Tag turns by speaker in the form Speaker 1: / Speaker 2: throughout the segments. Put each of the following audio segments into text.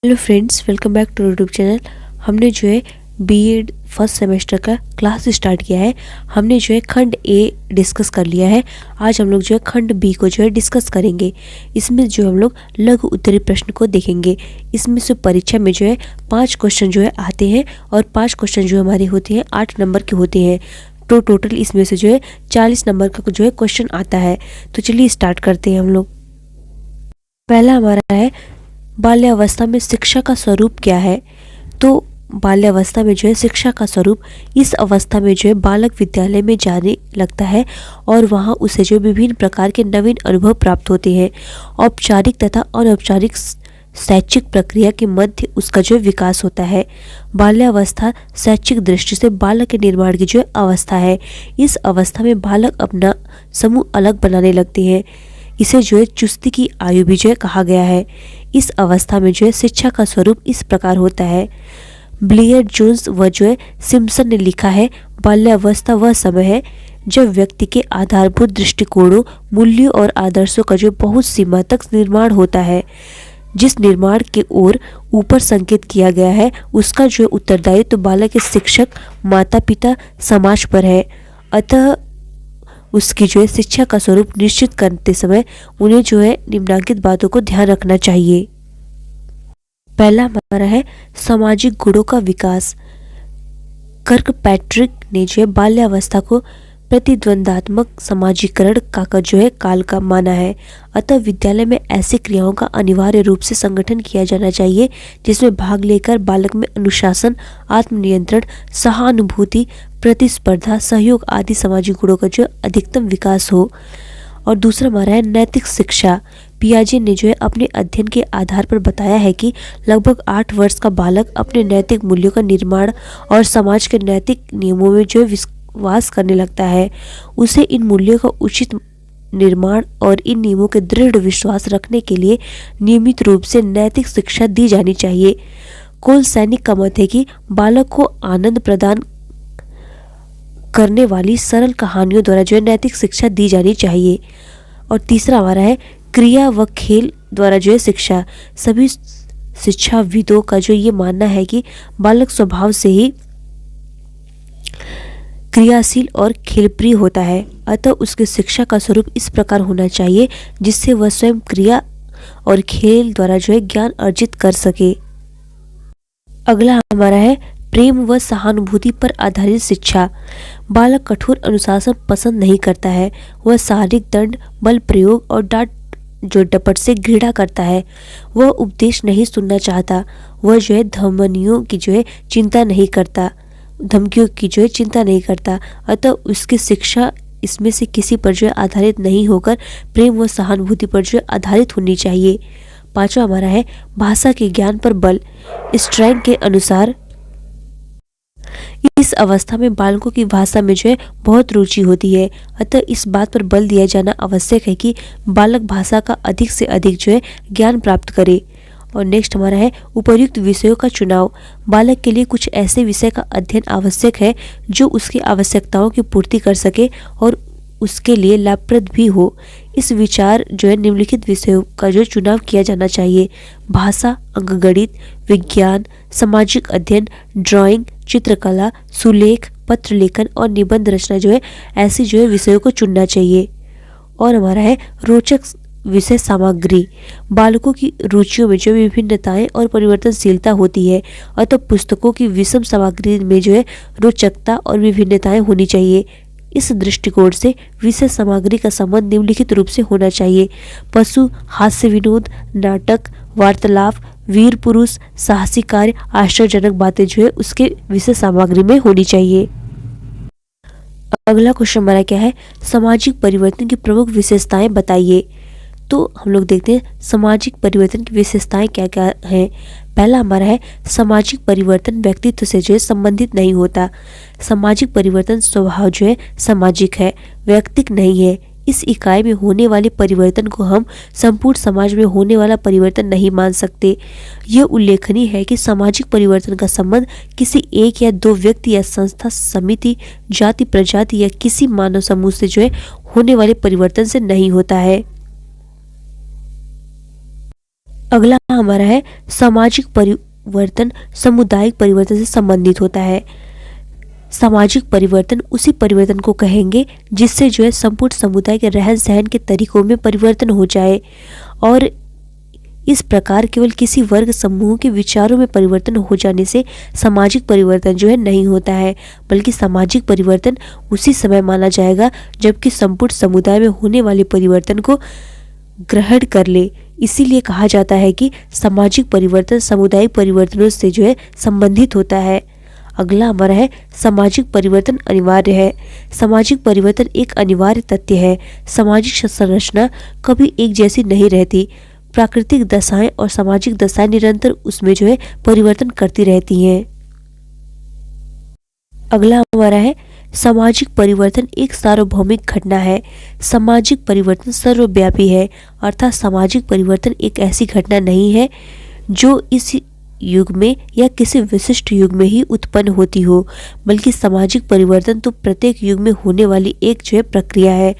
Speaker 1: Hello friends, welcome back to YouTube channel. हमने जो है बीएड फर्स्ट सेमेस्टर का क्लास स्टार्ट किया है। हमने जो है खंड ए डिस्कस कर लिया है। आज हम लोग जो है खंड बी को जो है डिस्कस करेंगे। इसमें जो हम लोग लघु उत्तरीय प्रश्न को देखेंगे। इसमें से परीक्षा में जो है 5 क्वेश्चन जो है आते हैं और 5 क्वेश्चन जो हमारे होते हैं 8 नंबर के होते हैं। तो टोटल इसमें से जो है 40 नंबर का जो है क्वेश्चन आता है। तो चलिए स्टार्ट करते हैं हम लोग। पहला हमारा है बाल्यावस्था में शिक्षा का स्वरूप क्या है। तो बाल्यावस्था में जो है शिक्षा का स्वरूप, इस अवस्था में जो है बालक विद्यालय में जाने लगता है और वहाँ उसे जो विभिन्न प्रकार के नवीन अनुभव प्राप्त होते हैं। औपचारिक तथा अनौपचारिक शैक्षिक प्रक्रिया के मध्य उसका जो विकास होता है। बाल्यावस्था शैक्षिक दृष्टि से बालक के निर्माण की जो अवस्था है। इस अवस्था में बालक अपना समूह अलग बनाने लगते हैं। इसे जो है चुस्ती की आयु भी जो है कहा गया है। इस अवस्था में जो है शिक्षा का स्वरूप इस प्रकार होता है। ब्लेयर जोन्स व जो है सिम्पसन ने लिखा है, बाल्यावस्था वह समय है जब व्यक्ति के आधारभूत दृष्टिकोणों, मूल्यों और आदर्शों का जो बहुत सीमा तक निर्माण होता है। जिस निर्माण के ओर ऊपर संकेत किया गया है उसका जो उत्तरदायित्व तो बालक के शिक्षक, माता पिता, समाज पर है। अतः उसकी जो है शिक्षा का स्वरूप निश्चित करते समय उन्हें जो है निम्नलिखित बातों को ध्यान रखना चाहिए। पहला हमारा है सामाजिक गुणों का विकास। कर्कपैट्रिक ने जो है बाल्यावस्था को प्रतिद्वंदात्मक समाजीकरण का जो है काल का माना है। अतः विद्यालय में ऐसी क्रियाओं का अनिवार्य रूप से संगठन किया जाना चाहिए जिसमें भाग लेकर बालक में अनुशासन, आत्मनियंत्रण, सहानुभूति, प्रतिस्पर्धा, सहयोग आदि सामाजिक गुणों का जो अधिकतम विकास हो। और दूसरा हमारा है नैतिक शिक्षा। पियाजे ने जो है अपने अध्ययन के आधार पर बताया है कि लगभग 8 वर्ष का बालक अपने नैतिक मूल्यों का निर्माण और समाज के नैतिक नियमों में जो है वास करने लगता है। उसे इन मूल्यों का उचित निर्माण और इन नियमों के दृढ़ विश्वास रखने के लिए नियमित रूप से नैतिक शिक्षा दी जानी चाहिए। कोल सैनिक का मत है कि बालक को आनंद प्रदान करने वाली सरल कहानियों द्वारा जो है नैतिक शिक्षा दी जानी चाहिए। और तीसरा हमारा है क्रिया व खेल द्वारा जो है शिक्षा। सभी शिक्षाविदों का जो ये मानना है कि बालक स्वभाव से ही क्रियाशील और खेलप्रिय होता है। अतः उसकी शिक्षा का स्वरूप इस प्रकार होना चाहिए जिससे वह स्वयं क्रिया और खेल द्वारा जो है ज्ञान अर्जित कर सके। अगला हमारा है प्रेम व सहानुभूति पर आधारित शिक्षा। बालक कठोर अनुशासन पसंद नहीं करता है। वह शारीरिक दंड, बल प्रयोग और डांट जो डपट से घृणा करता है। वह उपदेश नहीं सुनना चाहता। वह जो है धमनियों की जो है चिंता नहीं करता, धमकियों की जो है चिंता नहीं करता। अतः उसकी शिक्षा इसमें से किसी पर जो है आधारित नहीं होकर प्रेम व सहानुभूति पर जो है आधारित होनी चाहिए। पांचवा हमारा है भाषा के ज्ञान पर बल। स्ट्रैंग के अनुसार इस अवस्था में बालकों की भाषा में जो है बहुत रुचि होती है। अतः इस बात पर बल दिया जाना आवश्यक है कि बालक भाषा का अधिक से अधिक जो है ज्ञान प्राप्त करे। और नेक्स्ट हमारा है उपर्युक्त विषयों का चुनाव। बालक के लिए कुछ ऐसे विषय का अध्ययन आवश्यक है जो उसकी आवश्यकताओं की पूर्ति कर सके और उसके लिए लाभप्रद भी हो। इस विचार जो है निम्नलिखित विषयों का जो चुनाव किया जाना चाहिए: भाषा, अंकगणित, विज्ञान, सामाजिक अध्ययन, ड्राइंग, चित्रकला, सुलेख, पत्र लेखन और निबंध रचना जो है ऐसी जो है विषयों को चुनना चाहिए। और हमारा है रोचक विषय सामग्री। बालकों की रुचियों में जो विभिन्नताएं और परिवर्तनशीलता होती है, अतः पुस्तकों की विषम सामग्री में जो है रोचकता और विभिन्नताएं होनी चाहिए। इस दृष्टिकोण से विषय सामग्री का संबंध निम्नलिखित रूप से होना चाहिए: पशु, हास्य विनोद, नाटक, वार्तालाप, वीर पुरुष, साहसी कार्य, आश्चर्यजनक बातें जो है उसके विषय सामग्री में होनी चाहिए। अगला क्वेश्चन हमारा क्या है, सामाजिक परिवर्तन की प्रमुख विशेषताएं बताइए। तो हम लोग देखते हैं सामाजिक परिवर्तन की विशेषताएं क्या क्या हैं। पहला हमारा है सामाजिक परिवर्तन व्यक्तित्व से जो है संबंधित नहीं होता। सामाजिक परिवर्तन स्वभाव जो है सामाजिक है, वैयक्तिक नहीं है। इस इकाई में होने वाले परिवर्तन को हम संपूर्ण समाज में होने वाला परिवर्तन नहीं मान सकते। यह उल्लेखनीय है कि सामाजिक परिवर्तन का संबंध किसी एक या दो व्यक्ति या संस्था, समिति, जाति, प्रजाति या किसी मानव समूह से जो है होने वाले परिवर्तन से नहीं होता है। अगला हमारा है सामाजिक परिवर्तन सामुदायिक परिवर्तन से संबंधित होता है। सामाजिक परिवर्तन उसी परिवर्तन को कहेंगे जिससे जो है संपूर्ण समुदाय के रहन सहन के तरीकों में परिवर्तन हो जाए, और इस प्रकार केवल किसी वर्ग समूह के विचारों में परिवर्तन हो जाने से सामाजिक परिवर्तन जो है नहीं होता है, बल्कि सामाजिक परिवर्तन उसी समय माना जाएगा जबकि संपूर्ण समुदाय में होने वाले परिवर्तन को ग्रहण कर ले। इसीलिए कहा जाता है कि सामाजिक परिवर्तन सामुदायिक परिवर्तनों से जो है संबंधित होता है। अगला हमारा है सामाजिक परिवर्तन अनिवार्य है। सामाजिक परिवर्तन एक अनिवार्य तथ्य है। सामाजिक संरचना कभी एक जैसी नहीं रहती। प्राकृतिक दशाएं और सामाजिक दशाएं निरंतर उसमें जो है परिवर्तन करती रहती हैं। अगला हमारा है सामाजिक परिवर्तन एक सार्वभौमिक घटना है। सामाजिक परिवर्तन सर्वव्यापी है, अर्थात सामाजिक परिवर्तन एक ऐसी घटना नहीं है जो इस युग में या किसी विशिष्ट युग में ही उत्पन्न होती हो, बल्कि सामाजिक परिवर्तन तो प्रत्येक युग में होने वाली एक जो है प्रक्रिया है।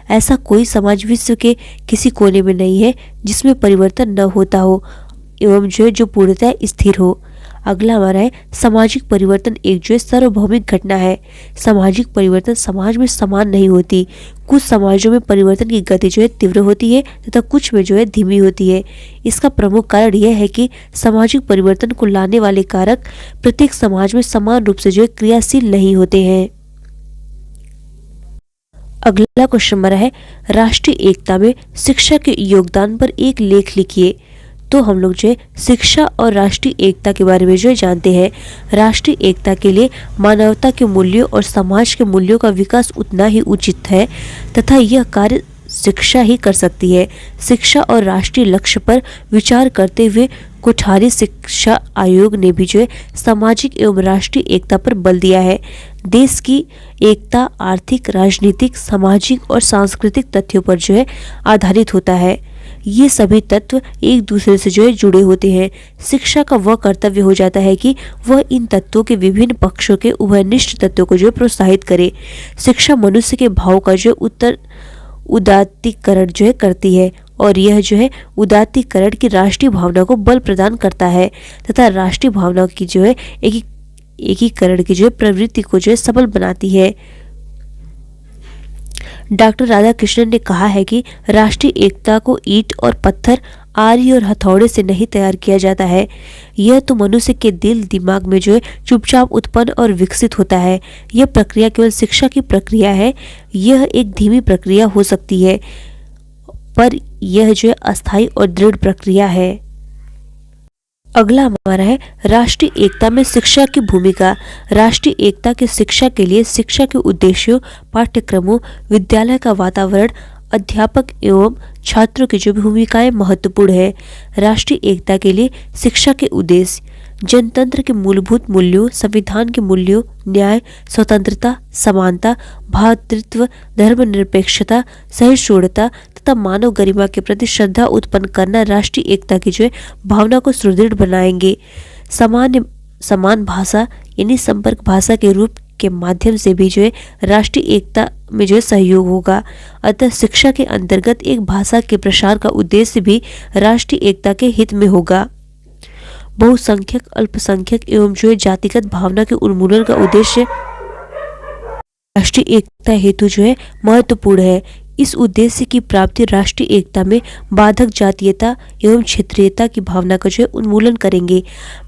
Speaker 1: ऐसा कोई समाज विश्व के किसी कोने में नहीं है जिसमें परिवर्तन न होता हो एवं जो है जो पूर्णतः स्थिर हो। अगला हमारा है सामाजिक परिवर्तन एक जो है सार्वभौमिक घटना है। सामाजिक परिवर्तन समाज में समान नहीं होती। कुछ समाजों में परिवर्तन की गति जो है तीव्र होती है तथा कुछ में जो है धीमी होती है। इसका प्रमुख कारण यह है कि सामाजिक परिवर्तन को लाने वाले कारक प्रत्येक समाज में समान रूप से जो है क्रियाशील नहीं होते हैं। अगला क्वेश्चन हमारा है राष्ट्रीय एकता में शिक्षा के योगदान पर एक लेख लिखिए। तो हम लोग जो है शिक्षा और राष्ट्रीय एकता के बारे में जो है जानते हैं। राष्ट्रीय एकता के लिए मानवता के मूल्यों और समाज के मूल्यों का विकास उतना ही उचित है तथा यह कार्य शिक्षा ही कर सकती है। शिक्षा और राष्ट्रीय लक्ष्य पर विचार करते हुए कोठारी शिक्षा आयोग ने भी जो है सामाजिक एवं राष्ट्रीय एकता पर बल दिया है। देश की एकता आर्थिक, राजनीतिक, सामाजिक और सांस्कृतिक तथ्यों पर जो है आधारित होता है। ये सभी तत्व एक दूसरे से जो है जुड़े होते हैं। शिक्षा का वह कर्तव्य हो जाता है कि वह इन तत्वों के विभिन्न पक्षों के उभयनिष्ठ तत्वों को जो है प्रोत्साहित करे। शिक्षा मनुष्य के भाव का जो उदात्तीकरण जो है करती है और यह जो है उदात्तीकरण की राष्ट्रीय भावना को बल प्रदान करता है तथा राष्ट्रीय भावना की जो है एकीकरण की जो है प्रवृत्ति को जो है सबल बनाती है। डॉक्टर राधाकृष्णन ने कहा है कि राष्ट्रीय एकता को ईंट और पत्थर, आरी और हथौड़े से नहीं तैयार किया जाता है। यह तो मनुष्य के दिल दिमाग में जो है चुपचाप उत्पन्न और विकसित होता है। यह प्रक्रिया केवल शिक्षा की प्रक्रिया है। यह एक धीमी प्रक्रिया हो सकती है पर यह जो है अस्थायी और दृढ़ प्रक्रिया है। अगला हमारा है राष्ट्रीय एकता में शिक्षा की भूमिका। राष्ट्रीय एकता के शिक्षा के लिए शिक्षा के उद्देश्यों, पाठ्यक्रमों, विद्यालय का वातावरण, अध्यापक एवं छात्रों की जो भूमिकाएं महत्वपूर्ण है। राष्ट्रीय एकता के लिए शिक्षा के उद्देश्य जनतंत्र के मूलभूत मूल्यों, संविधान के मूल्यों, न्याय, स्वतंत्रता, समानता, भ्रातृत्व, धर्मनिरपेक्षता, सहिष्णुता तथा मानव गरिमा के प्रति श्रद्धा उत्पन्न करना राष्ट्रीय एकता की जो है भावना को सुदृढ़ बनाएंगे। समान भाषा यानी संपर्क भाषा के रूप के माध्यम से भी जो है राष्ट्रीय एकता में जो है सहयोग होगा। अतः शिक्षा के अंतर्गत एक भाषा के प्रसार का उद्देश्य भी राष्ट्रीय एकता के हित में होगा। बहुसंख्यक, अल्पसंख्यक एवं जो है जातिगत भावना के उन्मूलन का उद्देश्य राष्ट्रीय एकता हेतु जो है महत्वपूर्ण है। इस उद्देश्य की प्राप्ति राष्ट्रीय एकता में बाधक जातीयता एवं क्षेत्रीयता की भावना का जो है उन्मूलन करेंगे।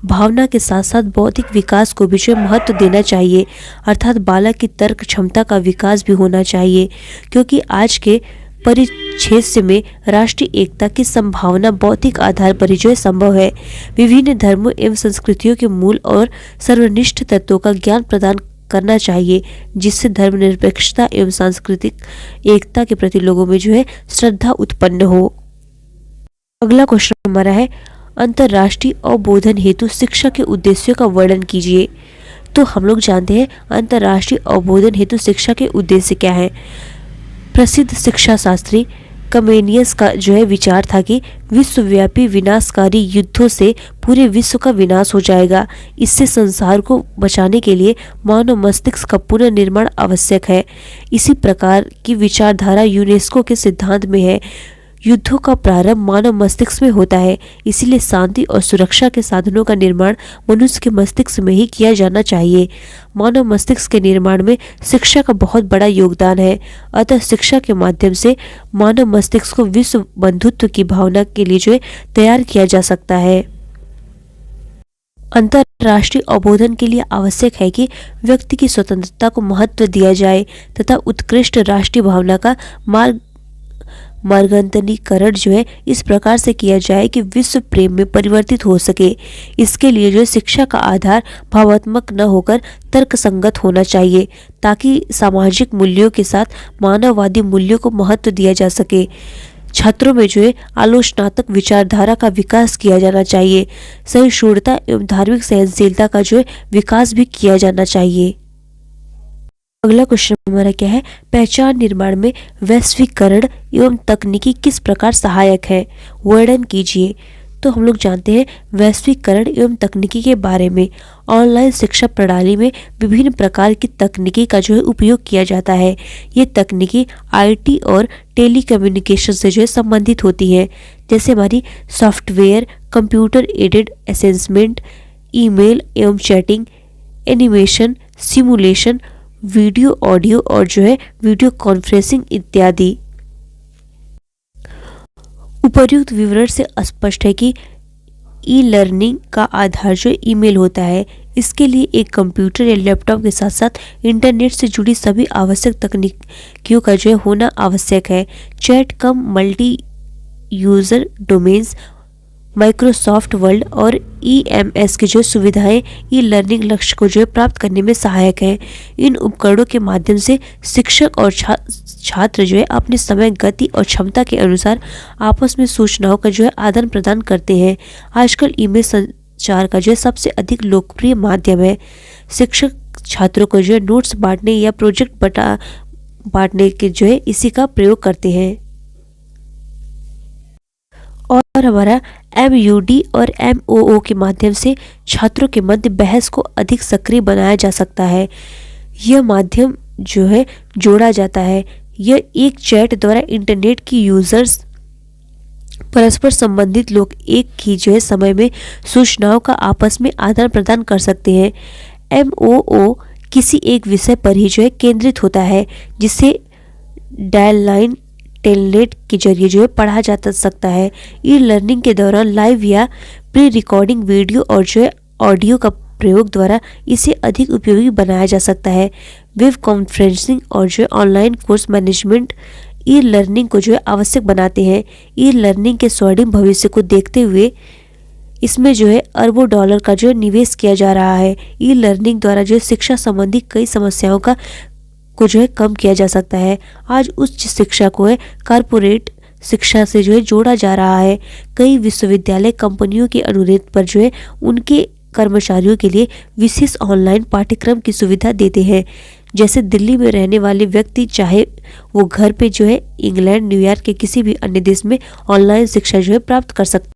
Speaker 1: भावना के साथ साथ बौद्धिक विकास को भी जो है महत्व देना चाहिए, अर्थात बालक की तर्क क्षमता का विकास भी होना चाहिए, क्योंकि आज के परिच्छेद में राष्ट्रीय एकता की संभावना बौद्धिक आधार पर ही जो है संभव है। विभिन्न धर्मों एवं संस्कृतियों के मूल और सर्वनिष्ठ तत्वों का ज्ञान प्रदान करना चाहिए, जिससे धर्मनिरपेक्षता एवं सांस्कृतिक एकता के प्रति लोगों में जो है श्रद्धा उत्पन्न हो। अगला क्वेश्चन हमारा है अंतर्राष्ट्रीय अवबोधन हेतु शिक्षा के उद्देश्यों का वर्णन कीजिए। तो हम लोग जानते हैं अंतर्राष्ट्रीय अवबोधन हेतु शिक्षा के उद्देश्य क्या है। प्रसिद्ध शिक्षा शास्त्री कमेनियस का जो है विचार था कि विश्वव्यापी विनाशकारी युद्धों से पूरे विश्व का विनाश हो जाएगा। इससे संसार को बचाने के लिए मानव मस्तिष्क का पुनर्निर्माण आवश्यक है। इसी प्रकार की विचारधारा यूनेस्को के सिद्धांत में है, युद्धों का प्रारंभ मानव मस्तिष्क में होता है, इसीलिए शांति और सुरक्षा के साधनों का निर्माण मनुष्य के मस्तिष्क में ही किया जाना चाहिए। मानव मस्तिष्क के निर्माण में शिक्षा का बहुत बड़ा योगदान है। अतः शिक्षा के माध्यम से मानव मस्तिष्क को विश्व बंधुत्व की भावना के लिए जो है तैयार किया जा सकता है। अंतर्राष्ट्रीय अवबोधन के लिए आवश्यक है कि व्यक्ति की स्वतंत्रता को महत्व दिया जाए तथा उत्कृष्ट राष्ट्रीय भावना का मार्गांतरीकरण जो है इस प्रकार से किया जाए कि विश्व प्रेम में परिवर्तित हो सके। इसके लिए जो शिक्षा का आधार भावात्मक न होकर तर्कसंगत होना चाहिए, ताकि सामाजिक मूल्यों के साथ मानववादी मूल्यों को महत्व दिया जा सके। छात्रों में जो है आलोचनात्मक विचारधारा का विकास किया जाना चाहिए। सहिष्णुता एवं धार्मिक सहनशीलता का जो है विकास भी किया जाना चाहिए। अगला क्वेश्चन हमारा क्या है, पहचान निर्माण में वैश्वीकरण एवं तकनीकी किस प्रकार सहायक है, वर्णन कीजिए। तो हम लोग जानते हैं वैश्वीकरण एवं तकनीकी के बारे में। ऑनलाइन शिक्षा प्रणाली में विभिन्न प्रकार की तकनीकी का जो है उपयोग किया जाता है। ये तकनीकी आईटी और टेलीकम्युनिकेशन से जो है संबंधित होती है, जैसे हमारी software, computer aided assessment, email एवं chatting, animation, simulation, video, audio और जो है वीडियो कॉन्फ्रेंसिंग इत्यादि। उपर्युक्त विवरण से स्पष्ट है कि ई लर्निंग का आधार जो ईमेल होता है। इसके लिए एक कंप्यूटर या लैपटॉप के साथ साथ इंटरनेट से जुड़ी सभी आवश्यक तकनीकियों का जो है होना आवश्यक है। Chat cum multi user domains, Microsoft Word और ईएमएस की जो सुविधाएं ई लर्निंग लक्ष्य को जो है प्राप्त करने में सहायक है। इन उपकरणों के माध्यम से शिक्षक और छात्र जो है अपने समय, गति और क्षमता के अनुसार आपस में सूचनाओं का जो है आदान प्रदान करते हैं। आजकल ईमेल संचार का जो है सबसे अधिक लोकप्रिय माध्यम है। शिक्षक छात्रों को जो है नोट्स बांटने या प्रोजेक्ट बांटने के जो है इसी का प्रयोग करते हैं। और हमारा MUD और MOO के माध्यम से छात्रों के मध्य बहस को अधिक सक्रिय बनाया जा सकता है। यह माध्यम जो है जोड़ा जाता है। यह एक चैट द्वारा इंटरनेट की यूजर्स परस्पर संबंधित लोग एक ही जो है समय में सूचनाओं का आपस में आदान प्रदान कर सकते हैं। MOO किसी एक विषय पर ही जो है केंद्रित होता है, जिसे डायल लाइन टेलनेट के जरिए जो है पढ़ा जा सकता है। ई लर्निंग के दौरान लाइव या प्री रिकॉर्डिंग वीडियो और जो है ऑडियो का प्रयोग द्वारा इसे अधिक उपयोगी बनाया जा सकता है। वेब कॉन्फ्रेंसिंग और जो है online course management e learning को जो है आवश्यक बनाते हैं। ई लर्निंग के स्वर्णिम भविष्य को देखते हुए इसमें जो है अरबों डॉलर का जो है निवेश किया जा रहा है। ई लर्निंग द्वारा जो है शिक्षा संबंधी कई समस्याओं को जो है कम किया जा सकता है। आज उच्च शिक्षा को है कारपोरेट शिक्षा से जो है जोड़ा जा रहा है। कई विश्वविद्यालय कंपनियों के अनुरोध पर जो है उनके कर्मचारियों के लिए विशेष ऑनलाइन पाठ्यक्रम की सुविधा देते हैं। जैसे दिल्ली में रहने वाले व्यक्ति चाहे वो घर पे जो है इंग्लैंड, न्यूयॉर्क के किसी भी अन्य देश में ऑनलाइन शिक्षा जो है प्राप्त कर सकते